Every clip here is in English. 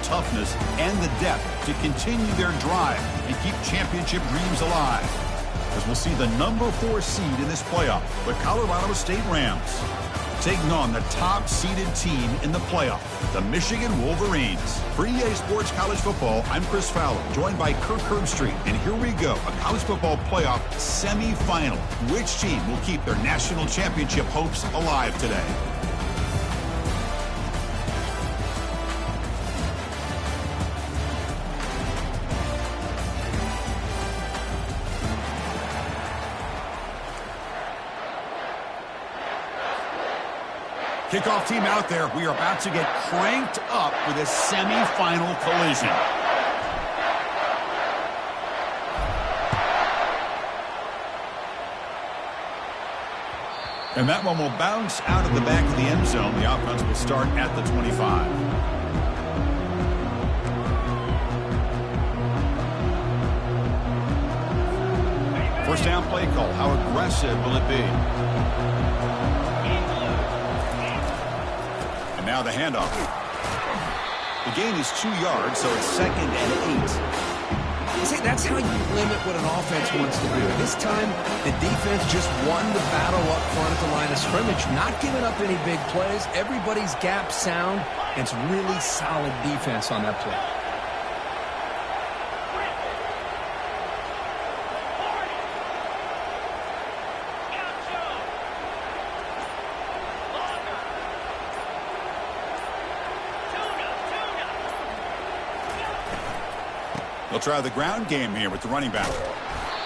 toughness and the depth to continue their drive and keep championship dreams alive. As we'll see the number 4 seed in this playoff, the Colorado State Rams, taking on the top-seeded team in the playoff, the Michigan Wolverines. For EA Sports College Football, I'm Chris Fowler, joined by Kirk Herbstreit. And here we go, a college football playoff semifinal. Which team will keep their national championship hopes alive today? Kickoff team out there. We are about to get cranked up with a semifinal collision. And that one will bounce out of the back of the end zone. The offense will start at the 25. First down play call. How aggressive will it be? Now the handoff. The gain is 2 yards, so it's 2nd and 8. See, that's how you limit what an offense wants to do. This time, the defense just won the battle up front at the line of scrimmage, not giving up any big plays. Everybody's gap sound. It's really solid defense on that play. They'll try the ground game here with the running back.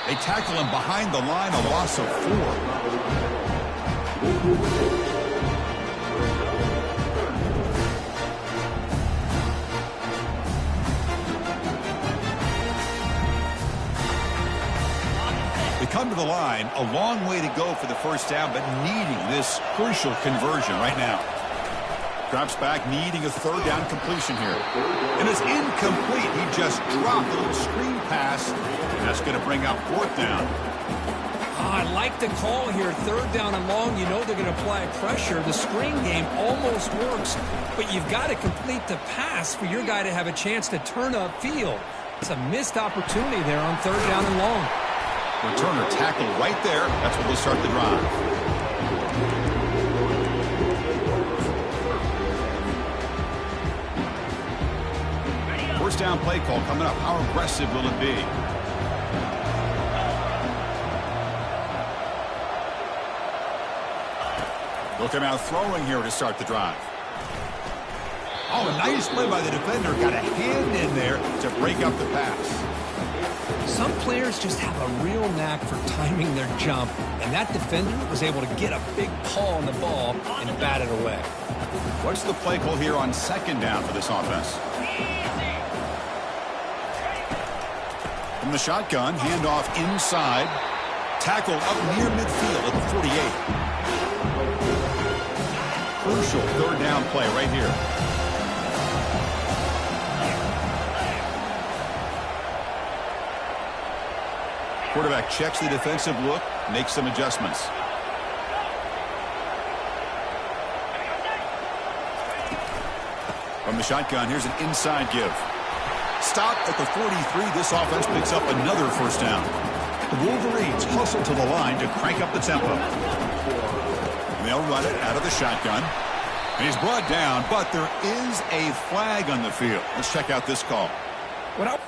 They tackle him behind the line, a loss of 4. They come to the line, a long way to go for the first down, but needing this crucial conversion right now. Drops back, needing a 3rd down completion here. And it's incomplete. He just dropped a little screen pass, and that's going to bring up 4th down. I like the call here. 3rd down and long. You know they're going to apply pressure. The screen game almost works, but you've got to complete the pass for your guy to have a chance to turn upfield. It's a missed opportunity there on 3rd down and long. Returner tackle right there. That's what will start the drive. First down play call coming up. How aggressive will it be? They'll come out throwing here to start the drive. Oh, a nice play by the defender. Got a hand in there to break up the pass. Some players just have a real knack for timing their jump, and that defender was able to get a big paw on the ball and bat it away. What's the play call here on 2nd down for this offense? From the shotgun, handoff inside. Tackle up near midfield at the 48. Crucial 3rd down play right here. Quarterback checks the defensive look, makes some adjustments. From the shotgun, here's an inside give. Stop at the 43. This offense picks up another 1st down. The Wolverines hustle to the line to crank up the tempo. And they'll run it out of the shotgun. And he's brought down, but there is a flag on the field. Let's check out this call. What up?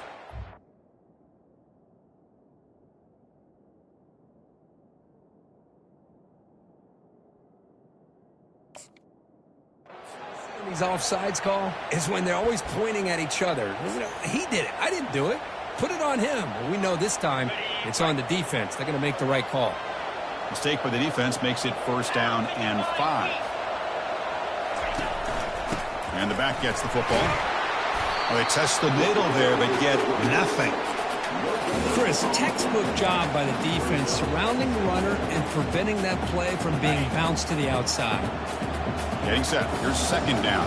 These offsides call is when they're always pointing at each other. You know, he did it. I didn't do it. Put it on him. Well, we know this time it's on the defense. They're going to make the right call. Mistake by the defense makes it 1st down and 5. And the back gets the football. Well, they test the middle there, but get nothing. Chris, textbook job by the defense surrounding the runner and preventing that play from being bounced to the outside. Getting set. Here's 2nd down.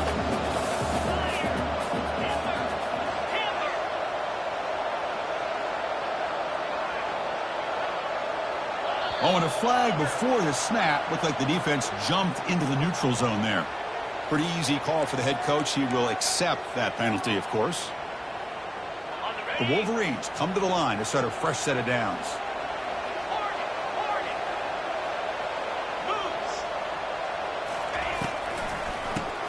Oh, and a flag before the snap. Looked like the defense jumped into the neutral zone there. Pretty easy call for the head coach. He will accept that penalty, of course. The Wolverines come to the line to start a fresh set of downs.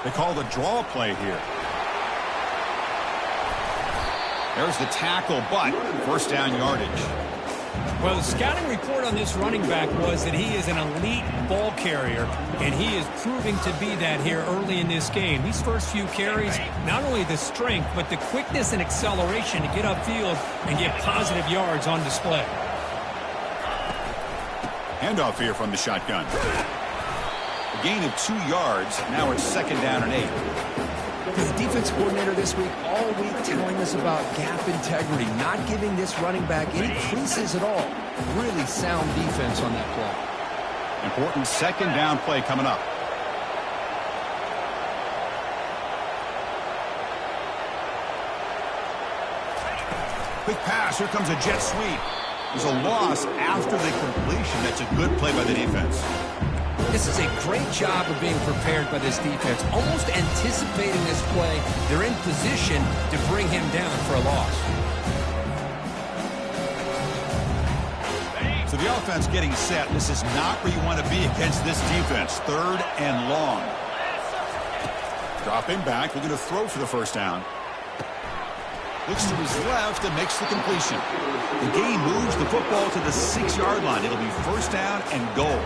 They call the draw play here. There's the tackle, but first down yardage. Well, the scouting report on this running back was that he is an elite ball carrier, and he is proving to be that here early in this game. These first few carries, not only the strength, but the quickness and acceleration to get upfield and get positive yards on display. Handoff here from the shotgun. A gain of 2 yards. Now it's second down and 8. The defense coordinator this week all week telling us about gap integrity, not giving this running back any creases at all. Really sound defense on that play. Important second down play coming up. Quick pass. Here comes a jet sweep. There's a loss after the completion. That's a good play by the defense. This is a great job of being prepared by this defense, almost anticipating this play. They're in position to bring him down for a loss. So the offense getting set. This is not where you want to be against this defense. Third and long. Dropping back. We're going to throw for the first down. Looks to his left and makes the completion. The game moves the football to the 6-yard line. It'll be first down and goal.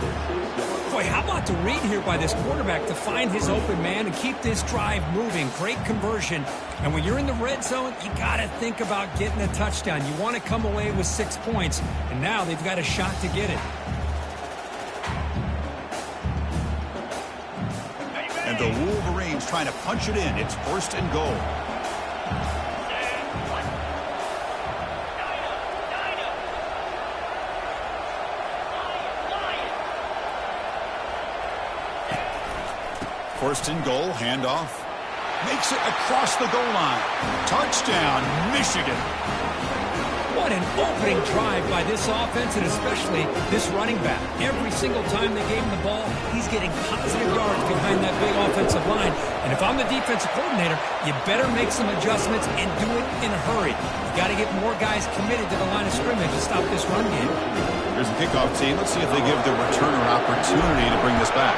Boy, how about the read here by this quarterback to find his open man and keep this drive moving. Great conversion. And when you're in the red zone, you got to think about getting a touchdown. You want to come away with 6 points, and now they've got a shot to get it. And the Wolverines trying to punch it in. It's first and goal. First and goal, handoff. Makes it across the goal line. Touchdown, Michigan. What an opening drive by this offense, and especially this running back. Every single time they gave him the ball, he's getting positive yards behind that big offensive line. And if I'm the defensive coordinator, you better make some adjustments and do it in a hurry. You got to get more guys committed to the line of scrimmage to stop this run game. Here's the kickoff team. Let's see if they give the returner an opportunity to bring this back.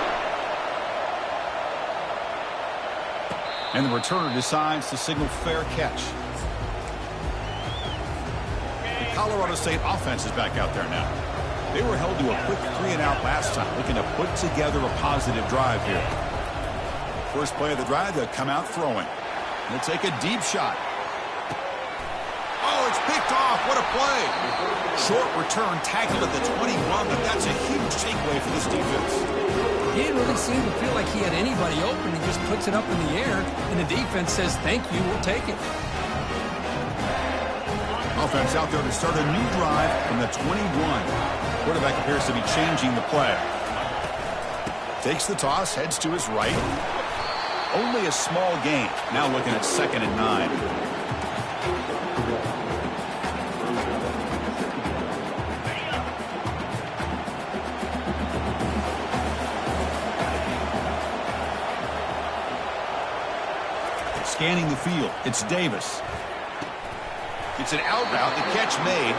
And the returner decides to signal fair catch. The Colorado State offense is back out there now. They were held to a quick 3-and-out last time, looking to put together a positive drive here. First play of the drive, they'll come out throwing. They'll take a deep shot. Oh, it's picked off. What a play. Short return tackled at the 21, but that's a huge takeaway for this defense. He didn't really seem to feel like he had anybody open. He just puts it up in the air, and the defense says, thank you, we'll take it. Offense out there to start a new drive from the 21. Quarterback appears to be changing the play. Takes the toss, heads to his right. Only a small gain. Now looking at second and 9. Scanning the field, it's Davis. It's an out route, the catch made.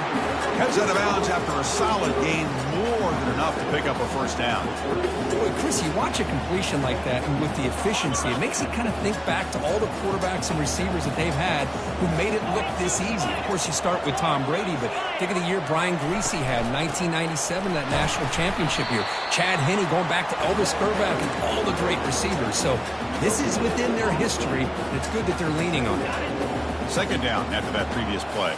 Heads out of bounds after a solid gain, more than enough to pick up a first down. Boy, Chris, you watch a completion like that, and with the efficiency, it makes you kind of think back to all the quarterbacks and receivers that they've had who made it look this easy. Of course, you start with Tom Brady, but think of the year Brian Greasy had, 1997, that national championship year. Chad Henne going back to Elvis Grbac and all the great receivers. So this is within their history, and it's good that they're leaning on it. Second down after that previous play.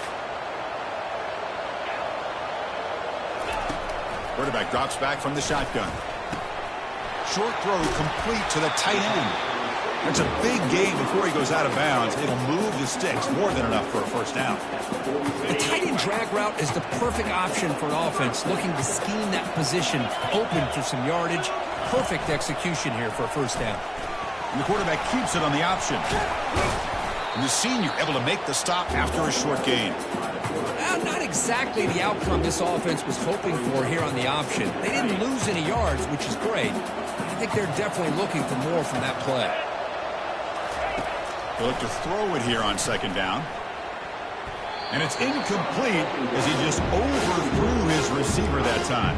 Quarterback drops back from the shotgun. Short throw complete to the tight end. It's a big gain before he goes out of bounds. It'll move the sticks more than enough for a first down. The tight end drag route is the perfect option for an offense looking to scheme that position open for some yardage. Perfect execution here for a first down. And the quarterback keeps it on the option. And the senior able to make the stop after a short gain. Not exactly the outcome this offense was hoping for here on the option. They didn't lose any yards, which is great. think they're definitely looking for more from that play. He'll look to throw it here on second down. And it's incomplete as he just overthrew his receiver that time.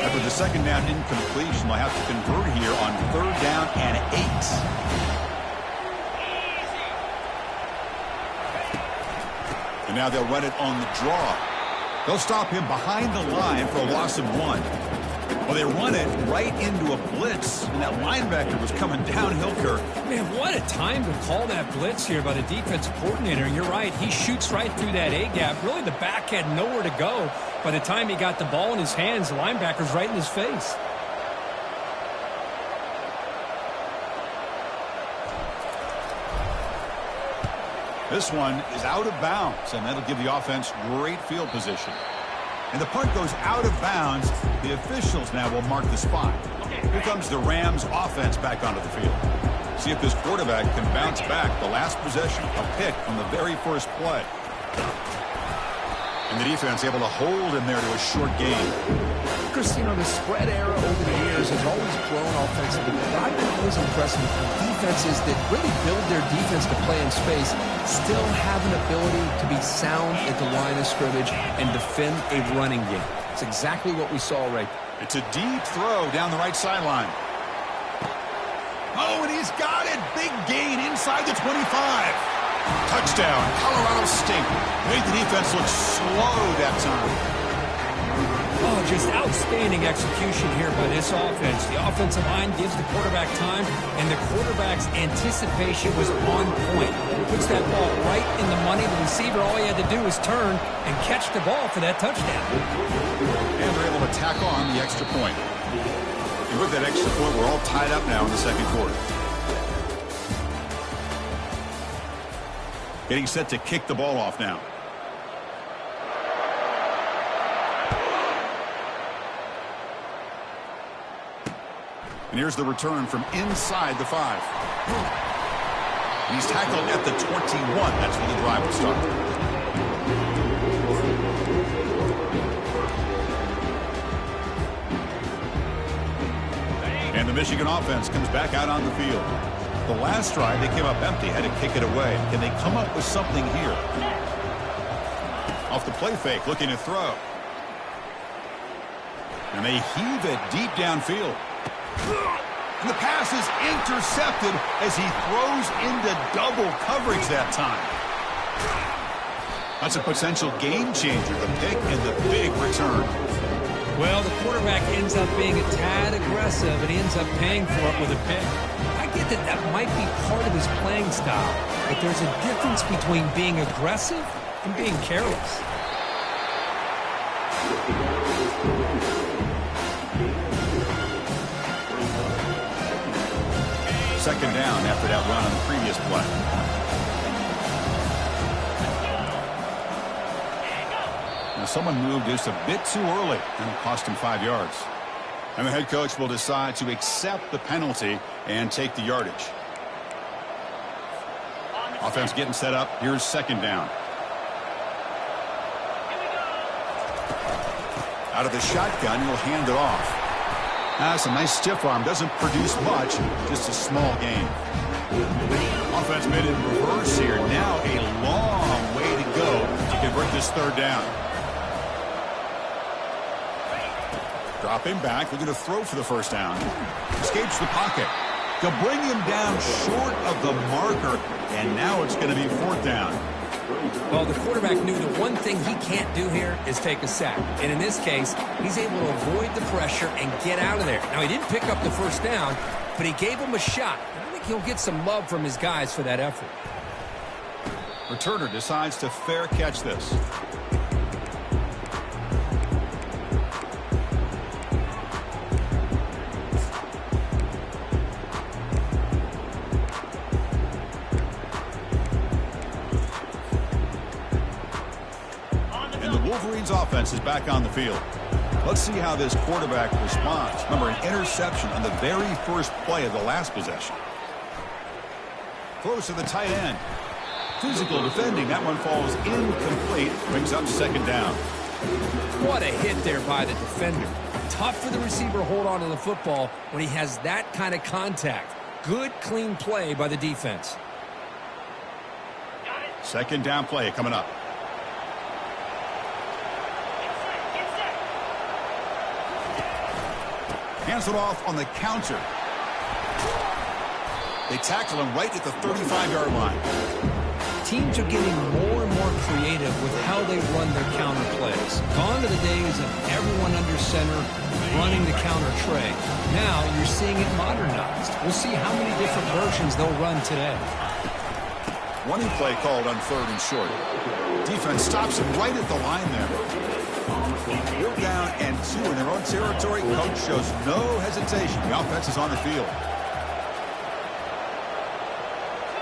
After the second down incompletion, they'll have to convert here on third down and 8. And now they'll run it on the draw. They'll stop him behind the line for a loss of 1. Well, they run it right into a blitz, and that linebacker was coming downhill, Kirk. Man, what a time to call that blitz here by the defensive coordinator. And you're right, he shoots right through that A-gap. Really, the back had nowhere to go. By the time he got the ball in his hands, the linebacker's right in his face. This one is out of bounds, and that'll give the offense great field position. And the punt goes out of bounds. The officials now will mark the spot. Here comes the Rams offense back onto the field. See if this quarterback can bounce back. The last possession, a pick on the very first play. And the defense able to hold him there to a short gain. Chris, you know, the spread era over the years has always grown offensively. But I've been always impressed with defenses that really build their defense to play in space, still have an ability to be sound at the line of scrimmage and defend a running game. It's exactly what we saw right there. It's a deep throw down the right sideline. Oh, and he's got it. Big gain inside the 25. Touchdown, Colorado State. Made the defense look slow that time. Oh, just outstanding execution here by this offense. The offensive line gives the quarterback time, and the quarterback's anticipation was on point. Puts that ball right in the money. The receiver, all he had to do was turn and catch the ball for that touchdown. And they're able to tack on the extra point. And with that extra point, we're all tied up now in the second quarter. Getting set to kick the ball off now. And here's the return from inside the 5. He's tackled at the 21. That's where the drive will start. And the Michigan offense comes back out on the field. The last drive, they came up empty, had to kick it away. Can they come up with something here? Off the play fake, looking to throw. And they heave it deep downfield. And the pass is intercepted as he throws into double coverage that time. That's a potential game changer, the pick and the big return. Well, the quarterback ends up being a tad aggressive, and he ends up paying for it with a pick. I get that might be part of his playing style, but there's a difference between being aggressive and being careless. Second down after that run on the previous play. Now someone moved just a bit too early, and it cost him 5 yards. And the head coach will decide to accept the penalty and take the yardage. Offense getting set up. Here's second down. Out of the shotgun, he'll hand it off. That's a nice stiff arm. Doesn't produce much, just a small gain. Offense made it in reverse here. Now a long way to go to convert this third down. Dropping back, looking to throw for the first down. Escapes the pocket. They'll bring him down short of the marker, and now it's going to be fourth down. Well, the quarterback knew the one thing he can't do here is take a sack. And in this case, he's able to avoid the pressure and get out of there. Now, he didn't pick up the first down, but he gave him a shot. I think he'll get some love from his guys for that effort. Returner decides to fair catch this. Wolverines offense is back on the field. Let's see how this quarterback responds. Remember, an interception on the very first play of the last possession. Throws to the tight end. physical defending. That one falls incomplete. Brings up second down. What a hit there by the defender. Tough for the receiver to hold on to the football when he has that kind of contact. Good, clean play by the defense. Second down play coming up. Hands it off on the counter. They tackle him right at the 35-yard line. Teams are getting more and more creative with how they run their counter plays. Gone to the days of everyone under center running the counter tray. Now you're seeing it modernized. We'll see how many different versions they'll run today. Running play called on third and short. Defense stops him right at the line there. We're down and 2 in their own territory. Coach shows no hesitation. The offense is on the field.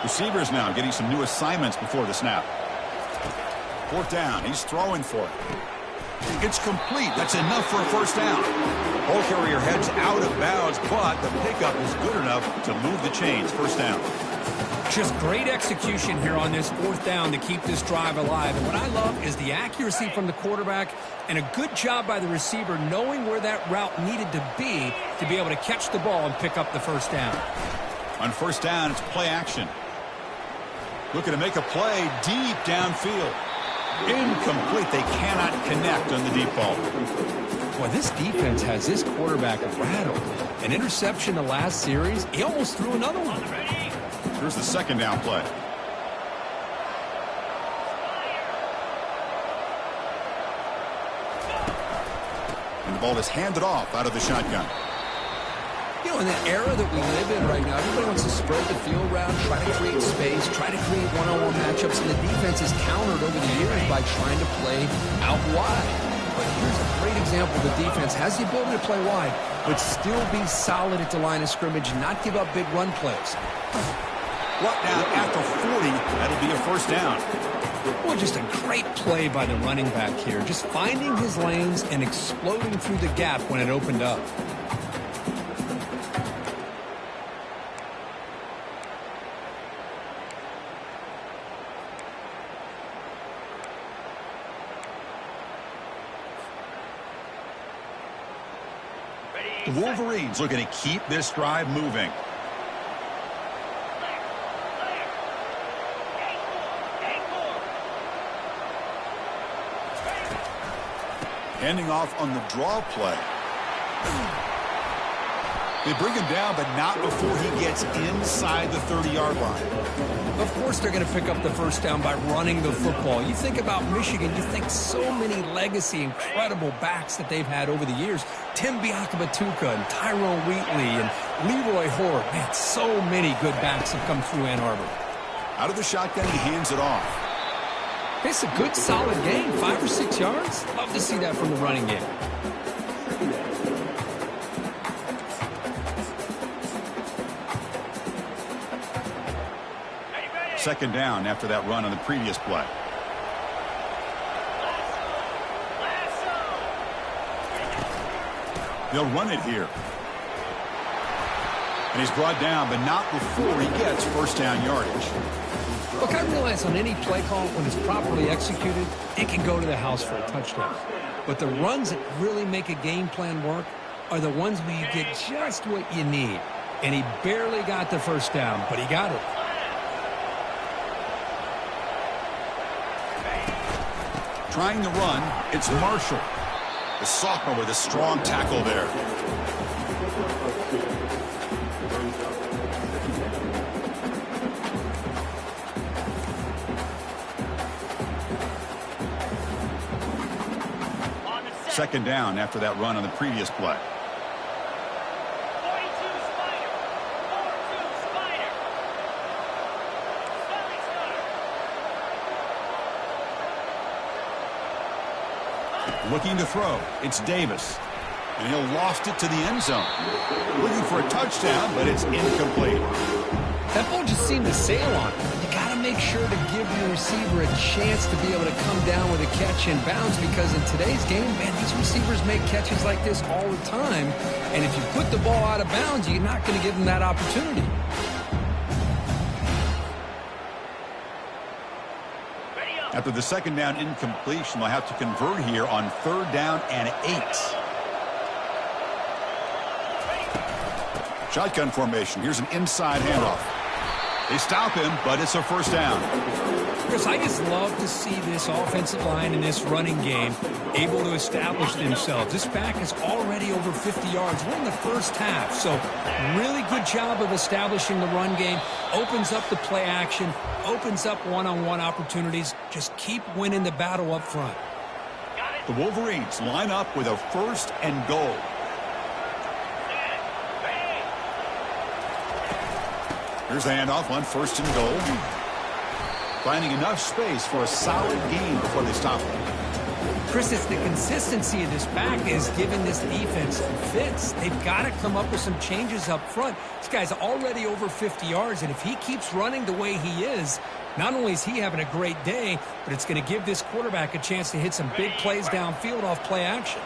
Receivers now getting some new assignments before the snap. Fourth down. He's throwing for it. It's complete. That's enough for a first down. Ball carrier heads out of bounds, but the pickup is good enough to move the chains. First down. Just great execution here on this fourth down to keep this drive alive. And what I love is the accuracy from the quarterback and a good job by the receiver knowing where that route needed to be able to catch the ball and pick up the first down. On first down, it's play action. Looking to make a play deep downfield. Incomplete. They cannot connect on the deep ball. Boy, this defense has this quarterback rattled. An interception the last series. He almost threw another one. Here's the second down play. And the ball is handed off out of the shotgun. You know, in the era that we live in right now, everybody wants to spread the field around, try to create space, try to create one-on-one matchups, and the defense is countered over the years by trying to play out wide. But here's a great example. The defense has the ability to play wide, but still be solid at the line of scrimmage and not give up big run plays. Well, now, after 40, that'll be a first down. Well, just a great play by the running back here. Just finding his lanes and exploding through the gap when it opened up. The Wolverines looking to keep this drive moving. Handing off on the draw play. They bring him down, but not before he gets inside the 30-yard line. Of course they're going to pick up the first down by running the football. You think about Michigan, you think so many legacy, incredible backs that they've had over the years. Tim Biakabatuka and Tyrone Wheatley and Leroy Horde. Man, so many good backs have come through Ann Arbor. Out of the shotgun, he hands it off. It's a good, solid game. 5 or 6 yards. Love to see that from the running game. Second down after that run on the previous play. They'll run it here. And he's brought down, but not before he gets first down yardage. Look, I realize on any play call, when it's properly executed, it can go to the house for a touchdown. But the runs that really make a game plan work are the ones where you get just what you need. And he barely got the first down, but he got it. Trying to run, it's Marshall. The sophomore with a strong tackle there. Second down after that run on the previous play. Looking to throw. It's Davis. And he'll loft it to the end zone. Looking for a touchdown, but it's incomplete. That ball just seemed to sail on him. You got to make sure to give your receiver a chance to be able to come down with a catch in bounds, because in today's game, man, these receivers make catches like this all the time. And if you put the ball out of bounds, you're not going to give them that opportunity. After the second down incompletion, they'll have to convert here on 3rd down and 8. Shotgun formation. Here's an inside handoff. They stop him, but it's a 1st down. Chris, I just love to see this offensive line in this running game able to establish themselves. This back is already over 50 yards. We're in the first half, so really good job of establishing the run game. Opens up the play action, opens up one-on-one opportunities. Just keep winning the battle up front. The Wolverines line up with a 1st and goal. Here's the handoff on 1st and goal. Finding enough space for a solid gain before they stop him. Chris, it's the consistency of this back is giving this defense fits. They've got to come up with some changes up front. This guy's already over 50 yards, and if he keeps running the way he is, not only is he having a great day, but it's going to give this quarterback a chance to hit some big plays downfield off play action.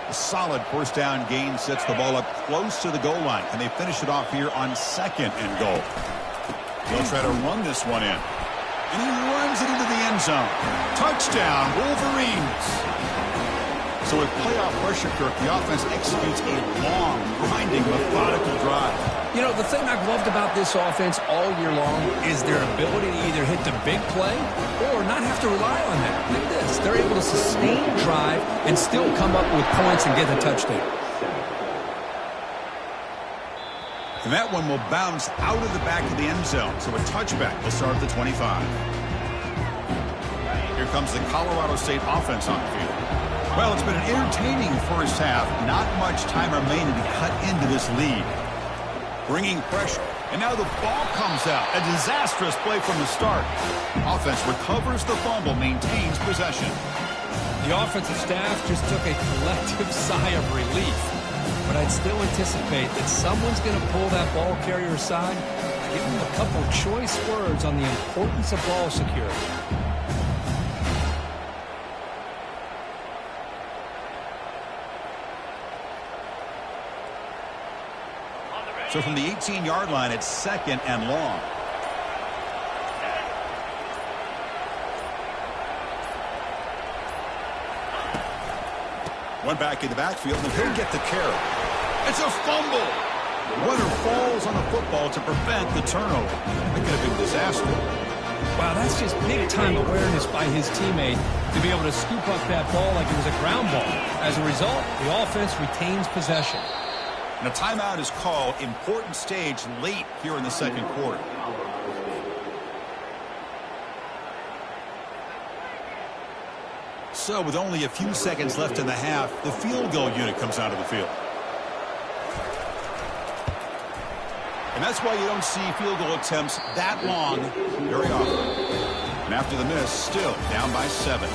A solid 1st down gain sets the ball up close to the goal line. Can they finish it off here on 2nd and goal? They'll try to run this one in. And he runs it into the end zone. Touchdown, Wolverines. So with playoff pressure, Kirk, the offense executes a long, grinding, methodical drive. You know, the thing I've loved about this offense all year long is their ability to either hit the big play or not have to rely on that. Look at this. They're able to sustain drive and still come up with points and get the touchdown. And that one will bounce out of the back of the end zone. So a touchback will start at the 25. Here comes the Colorado State offense on the field. Well, it's been an entertaining first half. Not much time remaining to cut into this lead. Bringing pressure. And now the ball comes out. A disastrous play from the start. Offense recovers the fumble, maintains possession. The offensive staff just took a collective sigh of relief. But I'd still anticipate that someone's going to pull that ball carrier aside, give him a couple choice words on the importance of ball security. So from the 18-yard line, it's 2nd and long. One back in the backfield, and he'll get the carry. It's a fumble. The runner falls on the football to prevent the turnover. That could have been disastrous. Wow, that's just big-time awareness by his teammate to be able to scoop up that ball like it was a ground ball. As a result, the offense retains possession. And a timeout is called. Important stage late here in the 2nd quarter. So with only a few seconds left in the half, the field goal unit comes out of the field. And that's why you don't see field goal attempts that long very often. And after the miss, still down by 7.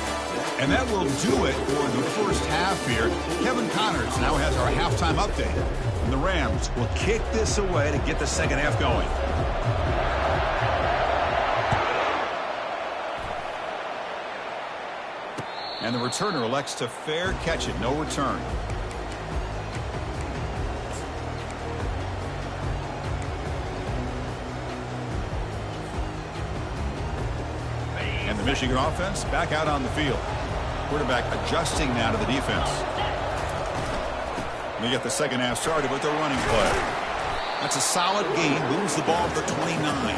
And that will do it for the first half here. Kevin Connors now has our halftime update. And the Rams will kick this away to get the second half going. And the returner elects to fair catch it. No return. And the Michigan offense back out on the field. Quarterback adjusting now to the defense. We get the second half started with the running play. That's a solid gain. Moves the ball to the 29.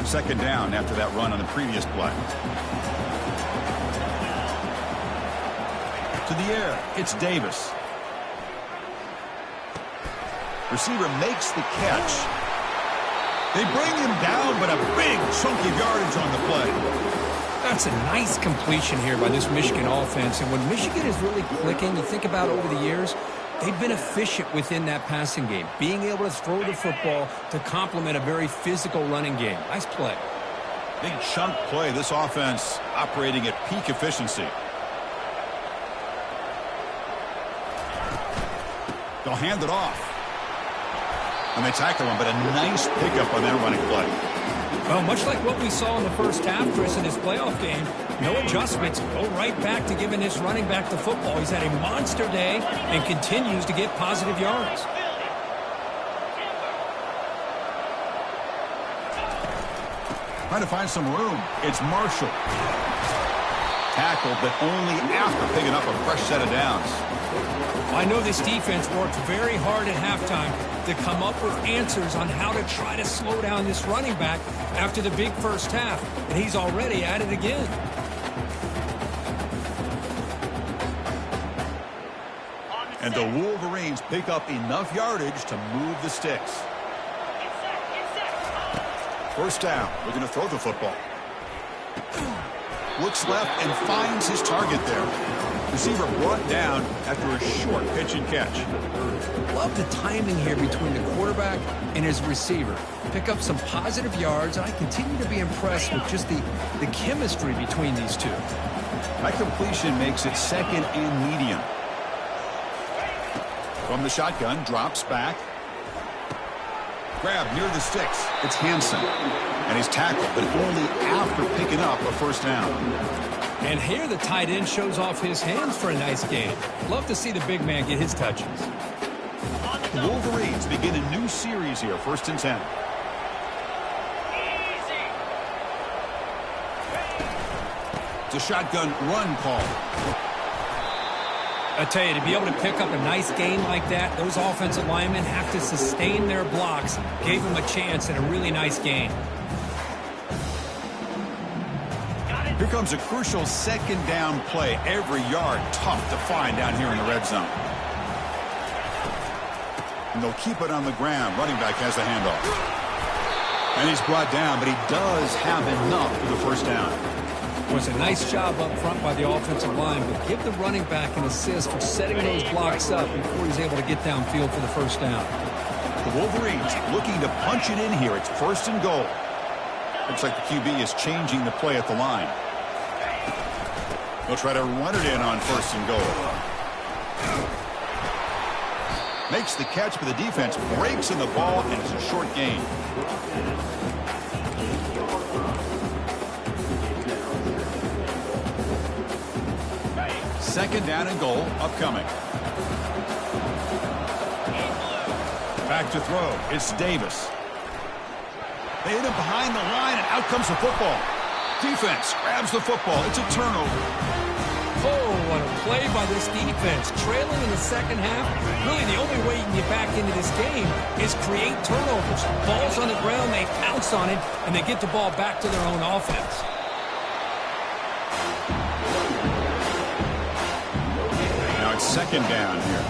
Second down after that run on the previous play. To the air. It's Davis. Receiver makes the catch. They bring him down, but a big chunk of yardage on the play. That's a nice completion here by this Michigan offense. And when Michigan is really clicking, you think about over the years, they've been efficient within that passing game, being able to throw the football to complement a very physical running game. Nice play. Big chunk play. This offense operating at peak efficiency. They'll hand it off. And they tackle him, but a nice pickup on that running play. Well, much like what we saw in the first half, Chris, in this playoff game, no adjustments. Go right back to giving this running back the football. He's had a monster day and continues to get positive yards. Trying to find some room. It's Marshall. Tackled, but only after picking up a fresh set of downs. I know this defense worked very hard at halftime to come up with answers on how to try to slow down this running back after the big first half, and he's already at it again. And the Wolverines pick up enough yardage to move the sticks. First down, looking to throw the football. Looks left and finds his target there. Receiver brought down after a short pitch and catch. Love the timing here between the quarterback and his receiver. Pick up some positive yards, and I continue to be impressed with just the chemistry between these two. That completion makes it second and medium. From the shotgun, drops back. Grab near the sticks. It's Hansen. And he's tackled, but only after picking up a first down. And here the tight end shows off his hands for a nice game. Love to see the big man get his touches. The Wolverines begin a new series here, 1st and 10. It's a shotgun run call. I tell you, to be able to pick up a nice game like that, those offensive linemen have to sustain their blocks. Gave them a chance at a really nice game. Here comes a crucial second down play. Every yard tough to find down here in the red zone. And they'll keep it on the ground. Running back has the handoff. And he's brought down, but he does have enough for the first down. It was a nice job up front by the offensive line, but give the running back an assist for setting those blocks up before he's able to get downfield for the first down. The Wolverines looking to punch it in here. It's 1st and goal. Looks like the QB is changing the play at the line. They'll try to run it in on 1st and goal. Makes the catch, but the defense breaks in the ball, and it's a short gain. Second down and goal upcoming. Back to throw. It's Davis. They hit him behind the line, and out comes the football. Defense grabs the football. It's a turnover. Oh, what a play by this defense. Trailing in the second half, really the only way you can get back into this game is create turnovers. Ball's on the ground, they pounce on it, and they get the ball back to their own offense. Now it's second down here.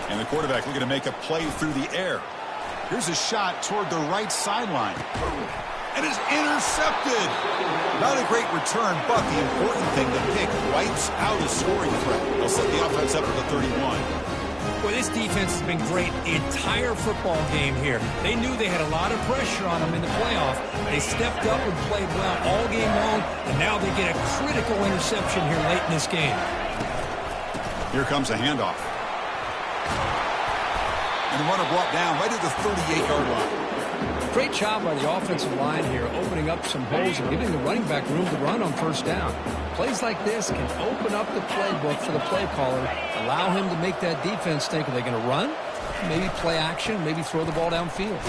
And the quarterback looking to make a play through the air. Here's a shot toward the right sideline. And it's intercepted. Not a great return, but the important thing, the pick wipes out a scoring threat. They'll set the offense up at the 31. Well, this defense has been great the entire football game here. They knew they had a lot of pressure on them in the playoff. They stepped up and played well all game long, and now they get a critical interception here late in this game. Here comes a handoff. And the runner brought down right at the 38-yard line. Great job by the offensive line here, opening up some holes and giving the running back room to run on first down. Plays like this can open up the playbook for the play caller, allow him to make that defense think, are they going to run? Maybe play action, maybe throw the ball downfield.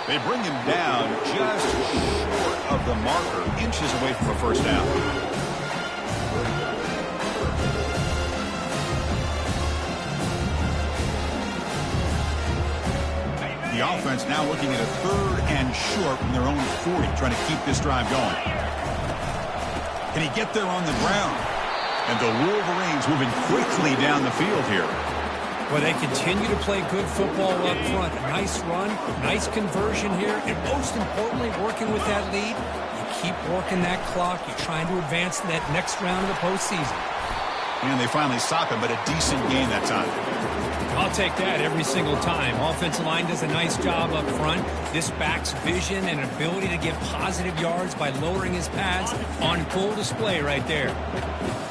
They bring him down just short of the marker, inches away from a first down. The offense now looking at a 3rd and short from their own 40, trying to keep this drive going. Can he get there on the ground? And the Wolverines moving quickly down the field here. Well, they continue to play good football up front. A nice run, nice conversion here, and most importantly, working with that lead, you keep working that clock. You're trying to advance to that next round of the postseason. And they finally stop him, but a decent game that time. I'll take that every single time. Offensive line does a nice job up front. This back's vision and ability to get positive yards by lowering his pads on full display right there.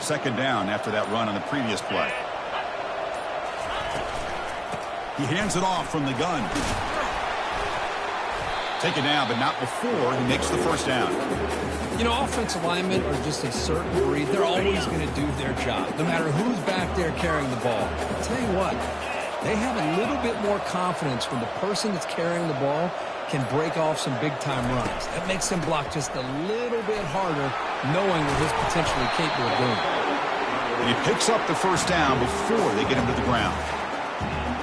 Second down after that run on the previous play. He hands it off from the gun. Take it down, but not before he makes the first down. You know, offensive linemen are just a certain breed. They're always going to do their job, no matter who's back there carrying the ball. I'll tell you what, they have a little bit more confidence when the person that's carrying the ball can break off some big-time runs. That makes them block just a little bit harder, knowing what he's potentially capable of doing. And he picks up the first down before they get him to the ground.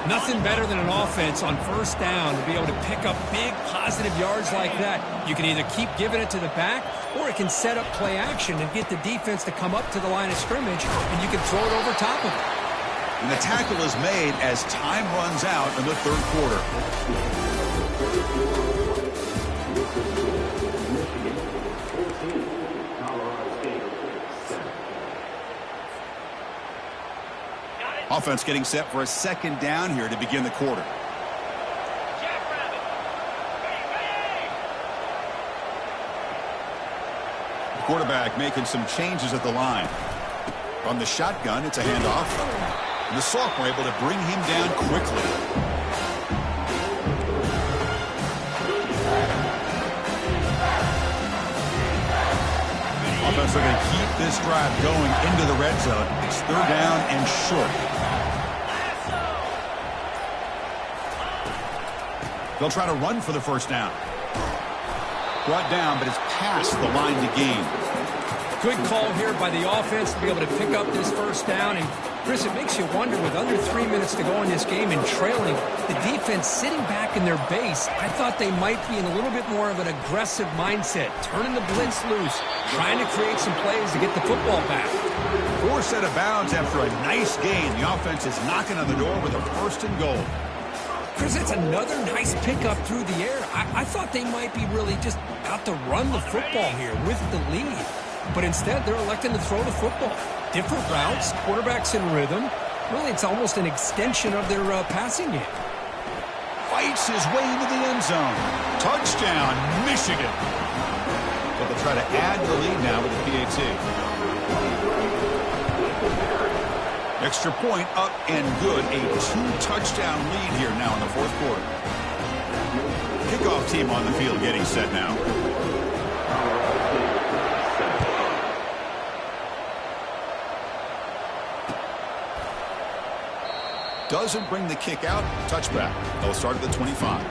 Nothing better than an offense on first down to be able to pick up big positive yards like that. You can either keep giving it to the back, or it can set up play action and get the defense to come up to the line of scrimmage, and you can throw it over top of it. And the tackle is made as time runs out in the third quarter. Offense getting set for a second down here to begin the quarter. The quarterback making some changes at the line. From the shotgun, it's a handoff. And the sophomore able to bring him down quickly. Offense are going to keep this drive going into the red zone. It's third down and short. They'll try to run for the first down. Brought down, but it's past the line to gain. Good call here by the offense to be able to pick up this first down. And, Chris, it makes you wonder, with under 3 minutes to go in this game and trailing, the defense sitting back in their base, I thought they might be in a little bit more of an aggressive mindset, turning the blitz loose, trying to create some plays to get the football back. 4 set of bounds after a nice gain. The offense is knocking on the door with a first and goal. Chris, it's another nice pickup through the air. I thought they might be really just out to run the football here with the lead. But instead, they're electing to throw the football. Different routes, quarterbacks in rhythm. Really, it's almost an extension of their passing game. Fights his way into the end zone. Touchdown, Michigan. But they'll try to add the lead now with the PAT. Extra point up and good. A 2-touchdown lead here now in the fourth quarter. Kickoff team on the field getting set now. Doesn't bring the kick out. Touchback. They'll start at the 25.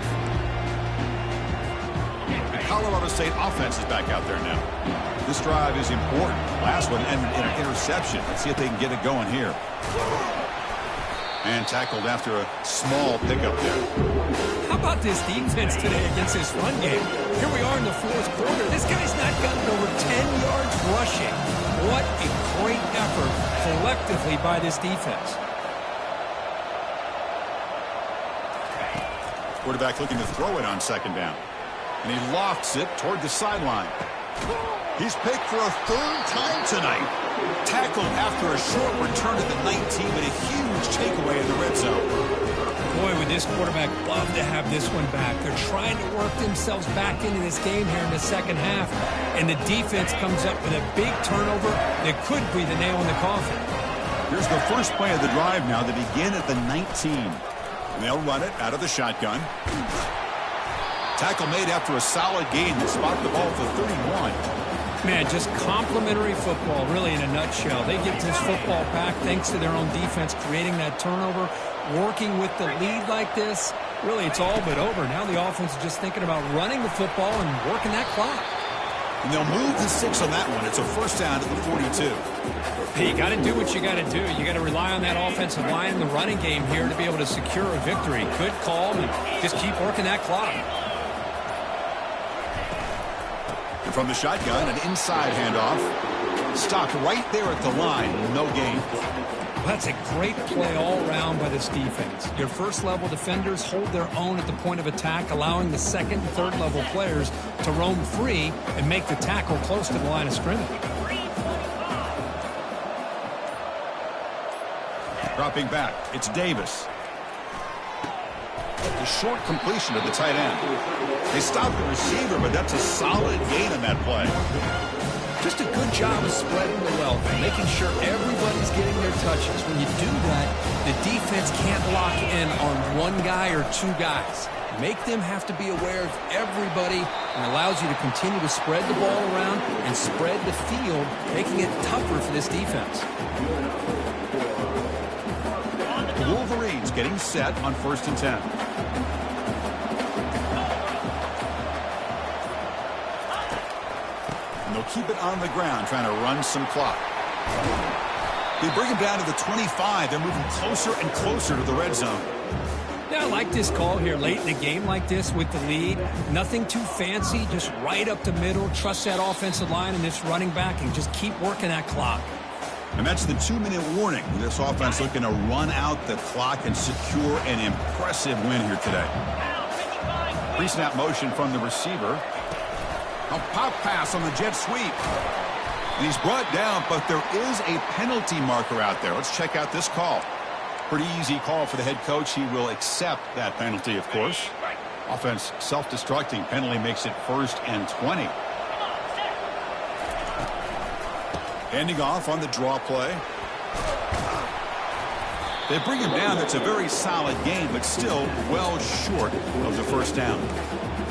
The Colorado State offense is back out there now. This drive is important. Last one ended in an interception. Let's see if they can get it going here. And tackled after a small pickup there. How about this defense today against this run game? Here we are in the fourth quarter. This guy's not gotten over 10 yards rushing. What a great effort collectively by this defense. Quarterback looking to throw it on second down. And he lofts it toward the sideline. He's picked for a third time tonight. Tackled after a short return at the 19, but a huge takeaway in the red zone. Boy, would this quarterback love to have this one back. They're trying to work themselves back into this game here in the second half. And the defense comes up with a big turnover that could be the nail in the coffin. Here's the first play of the drive now to begin at the 19. And they'll run it out of the shotgun. Tackle made after a solid gain that spot the ball for 31. Man, just complimentary football, really, in a nutshell. They get this football back thanks to their own defense creating that turnover, working with the lead like this. Really, it's all but over. Now the offense is just thinking about running the football and working that clock. And they'll move the 6 on that one. It's a first down at the 42. Hey, you got to do what you got to do. You got to rely on that offensive line in the running game here to be able to secure a victory. Good call, and just keep working that clock. And from the shotgun, an inside handoff. Stopped right there at the line. No gain. Well, that's a great play all around by this defense. Your first-level defenders hold their own at the point of attack, allowing the second and third-level players to roam free and make the tackle close to the line of scrimmage. Dropping back, it's Davis. A short completion to the tight end. They stopped the receiver, but that's a solid gain on that play. Just a good job of spreading the wealth and making sure everybody's getting their touches. When you do that, the defense can't lock in on one guy or two guys. make them have to be aware of everybody, and allows you to continue to spread the ball around and spread the field, making it tougher for this defense. The Wolverines getting set on 1st and 10. And they'll keep it on the ground, trying to run some clock. They bring him down to the 25. They're moving closer and closer to the red zone. Yeah, I like this call here late in the game like this with the lead. Nothing too fancy, just right up the middle. Trust that offensive line and this running back and just keep working that clock. And that's the 2-minute warning. This offense looking to run out the clock and secure an impressive win here today. Pre-snap motion from the receiver. A pop pass on the jet sweep. And he's brought down, but there is a penalty marker out there. Let's check out this call. Pretty easy call for the head coach. He will accept that penalty, of course. Offense self-destructing. Penalty makes it 1st and 20. Handing off on the draw play. They bring him down. That's a very solid game, but still well short of the 1st down.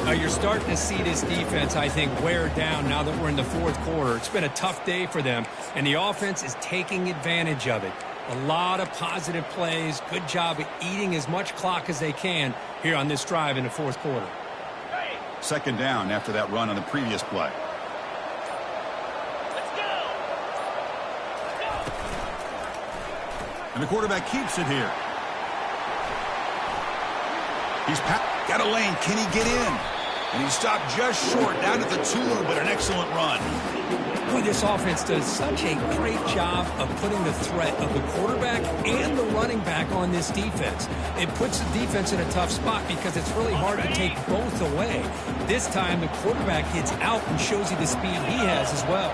Now you're starting to see this defense, I think, wear down now that we're in the 4th quarter. It's been a tough day for them, and the offense is taking advantage of it. A lot of positive plays. Good job of eating as much clock as they can here on this drive in the 4th quarter. 2nd down after that run on the previous play. And the quarterback keeps it here. He's got a lane. Can he get in? And he stopped just short, down at the 2, but an excellent run. Boy, this offense does such a great job of putting the threat of the quarterback and the running back on this defense. It puts the defense in a tough spot because it's really hard to take both away. This time, the quarterback gets out and shows you the speed he has as well.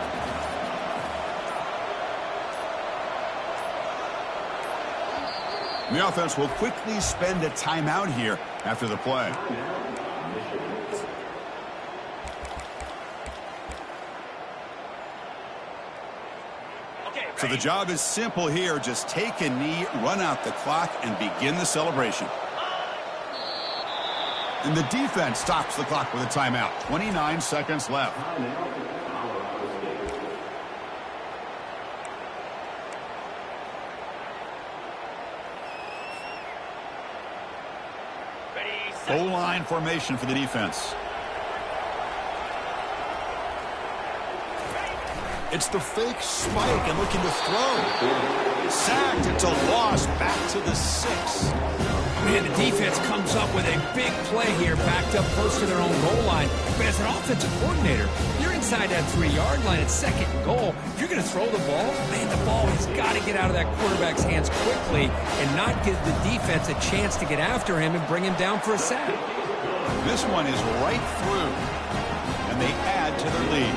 The offense will quickly spend a timeout here after the play. So the job is simple here. Just take a knee, run out the clock, and begin the celebration. And the defense stops the clock with a timeout. 29 seconds left. Goal line formation for the defense. It's the fake spike and looking to throw. Sacked. It's a loss back to the 6. Man, the defense comes up with a big play here, backed up close to their own goal line. But as an offensive coordinator, you're inside that 3-yard line at 2nd and goal. If you're going to throw the ball, man, the ball has got to get out of that quarterback's hands quickly and not give the defense a chance to get after him and bring him down for a sack. This one is right through, and they add to their lead.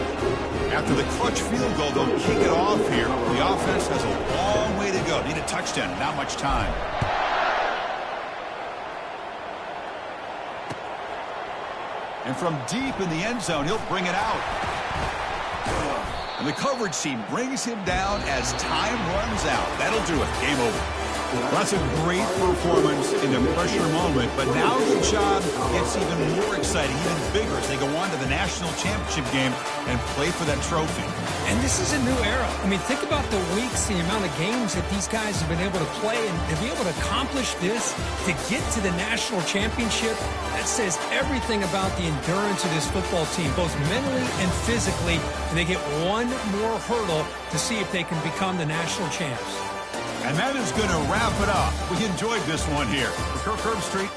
After the clutch field goal, they'll kick it off here. The offense has a long way to go. Need a touchdown, not much time. And from deep in the end zone, he'll bring it out. And the coverage team brings him down as time runs out. That'll do it. Game over. Well, that's a great performance in a pressure moment, but now the job gets even more exciting, even bigger as they go on to the national championship game and play for that trophy. And this is a new era. I mean, think about the weeks, the amount of games that these guys have been able to play, and to be able to accomplish this, to get to the national championship, that says everything about the endurance of this football team, both mentally and physically, and they get one more hurdle to see if they can become the national champs. And that is going to wrap it up. We enjoyed this one here. For Kirk Herbstreit.